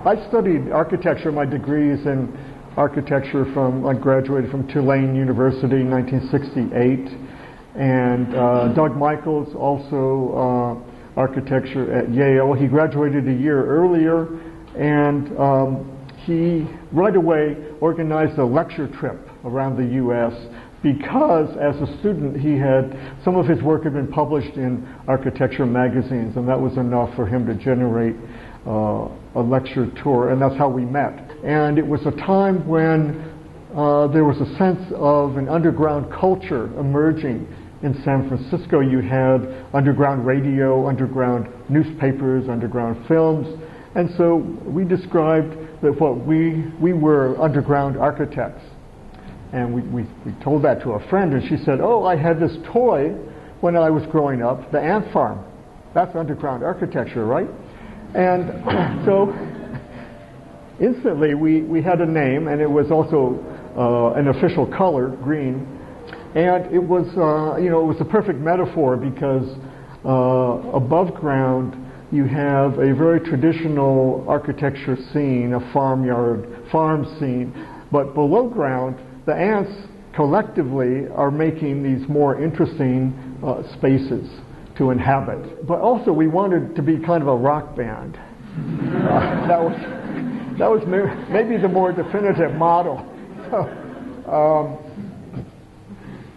I studied architecture. My degree is in architecture I graduated from Tulane University in 1968. And Doug Michaels, also architecture at Yale. He graduated a year earlier, and he right away organized a lecture trip around the U.S. because as a student some of his work had been published in architecture magazines, and that was enough for him to generate a lecture tour, and that's how we met. And it was a time when there was a sense of an underground culture emerging in San Francisco. You had underground radio, underground newspapers, underground films, and so we described that we were underground architects. And we told that to a friend, and she said, "Oh, I had this toy when I was growing up, the ant farm. That's underground architecture, right?" And so instantly we had a name, and it was also an official color, green. And it was, it was a perfect metaphor because above ground you have a very traditional architecture scene, a farm scene, but below ground the ants collectively are making these more interesting spaces to inhabit. But also we wanted to be kind of a rock band. That was maybe the more definitive model.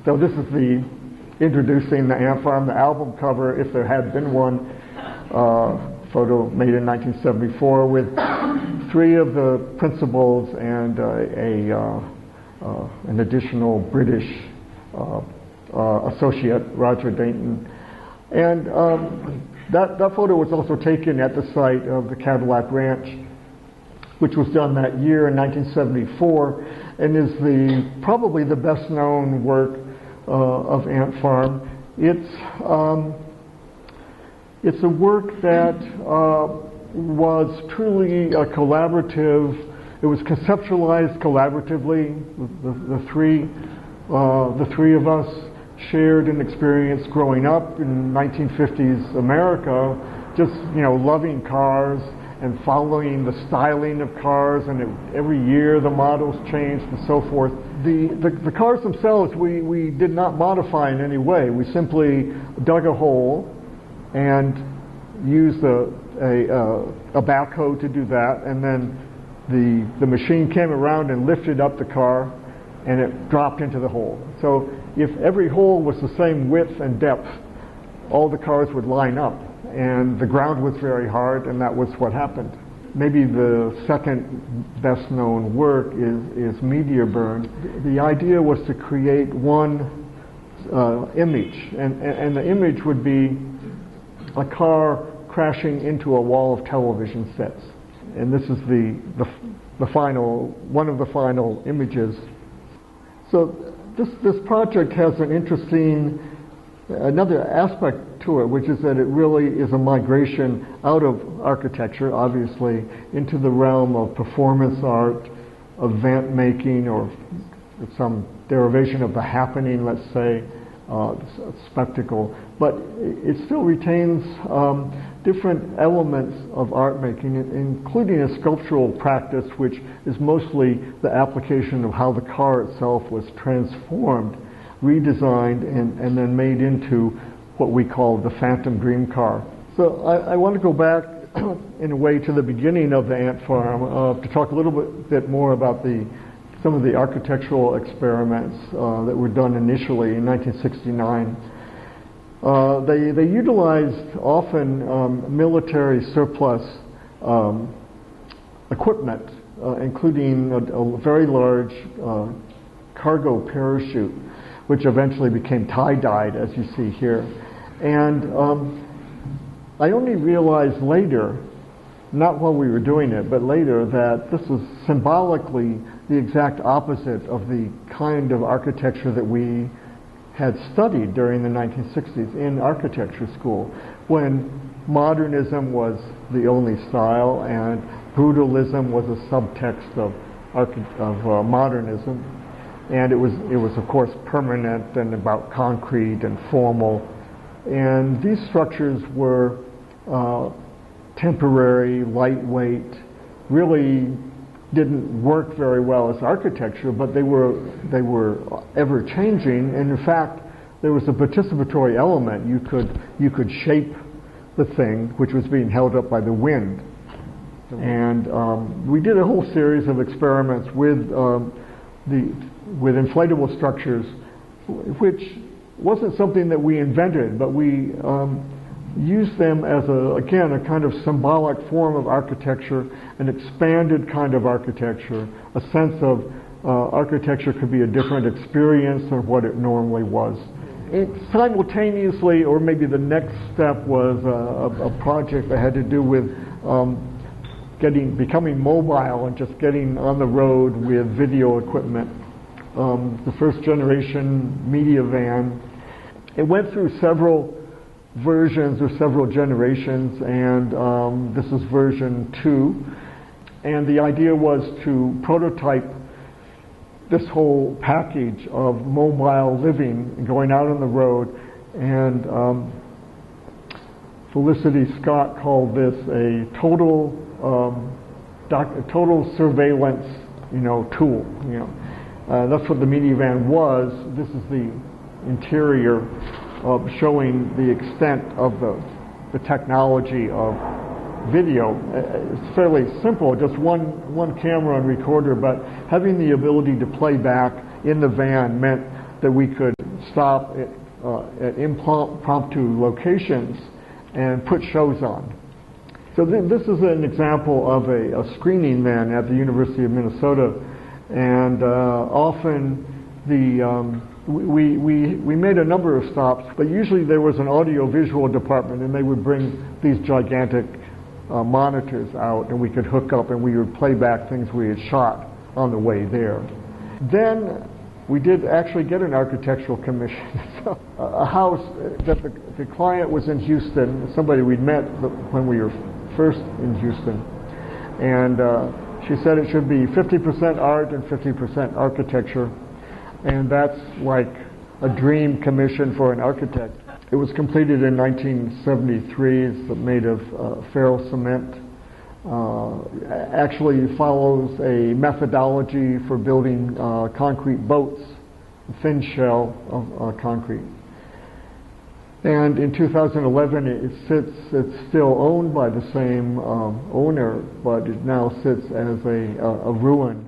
So this is introducing the ant farm, the album cover, if there had been one, photo made in 1974 with three of the principals and an additional British associate, Roger Dayton. And that photo was also taken at the site of the Cadillac Ranch, which was done that year in 1974, and is probably the best known work of Ant Farm. It's a work that was truly a collaborative. It was conceptualized collaboratively. The three of us shared an experience growing up in 1950s America, just loving cars and following the styling of cars, and every year the models changed and so forth. The cars themselves we did not modify in any way. We simply dug a hole and used a backhoe to do that, and then the machine came around and lifted up the car and it dropped into the hole. So if every hole was the same width and depth, all the cars would line up, and the ground was very hard, and that was what happened. Maybe the second best known work is Meteor Burn. The idea was to create one image, and the image would be a car crashing into a wall of television sets. And this is one of the final images. So this project has another aspect to it, which is that it really is a migration out of architecture, obviously, into the realm of performance art, event making, or some derivation of the happening, let's say, spectacle. But it still retains different elements of art making, including a sculptural practice, which is mostly the application of how the car itself was transformed, redesigned, and then made into what we call the Phantom Dream car. So I want to go back in a way to the beginning of the Ant Farm to talk a little bit more about some of the architectural experiments that were done initially in 1969. They utilized often military surplus equipment, including a very large cargo parachute, which eventually became tie-dyed, as you see here. And I only realized later, not while we were doing it, but later, that this was symbolically the exact opposite of the kind of architecture that we had studied during the 1960s in architecture school, when modernism was the only style and brutalism was a subtext of modernism. And it was of course permanent and about concrete and formal. And these structures were temporary, lightweight, really didn't work very well as architecture, but they were ever changing, and in fact there was a participatory element. You could shape the thing which was being held up by the wind. And we did a whole series of experiments with inflatable structures, which wasn't something that we invented, but we used them as a kind of symbolic form of architecture, an expanded kind of architecture, a sense of architecture could be a different experience than what it normally was. Simultaneously, or maybe the next step, was a project that had to do with becoming mobile and just getting on the road with video equipment. The first generation media van. It went through several versions or several generations, and this is version 2. And the idea was to prototype this whole package of mobile living, going out on the road, and Felicity Scott called this a total surveillance, tool. That's what the minivan was. This is the interior, showing the extent of the technology of video. It's fairly simple, just one camera and recorder, but having the ability to play back in the van meant that we could stop at impromptu locations and put shows on. So this is an example of a screening van at the University of Minnesota, and often we made a number of stops, but usually there was an audio-visual department, and they would bring these gigantic monitors out, and we could hook up and we would play back things we had shot on the way there. Then we did actually get an architectural commission. So, a house that the client was in Houston, somebody we'd met when we were first in Houston, and she said it should be 50% art and 50% architecture, and that's like a dream commission for an architect. It was completed in 1973. It's made of ferro cement. Actually follows a methodology for building concrete boats, a thin shell of concrete. And in 2011, it's still owned by the same owner, but it now sits as a ruin.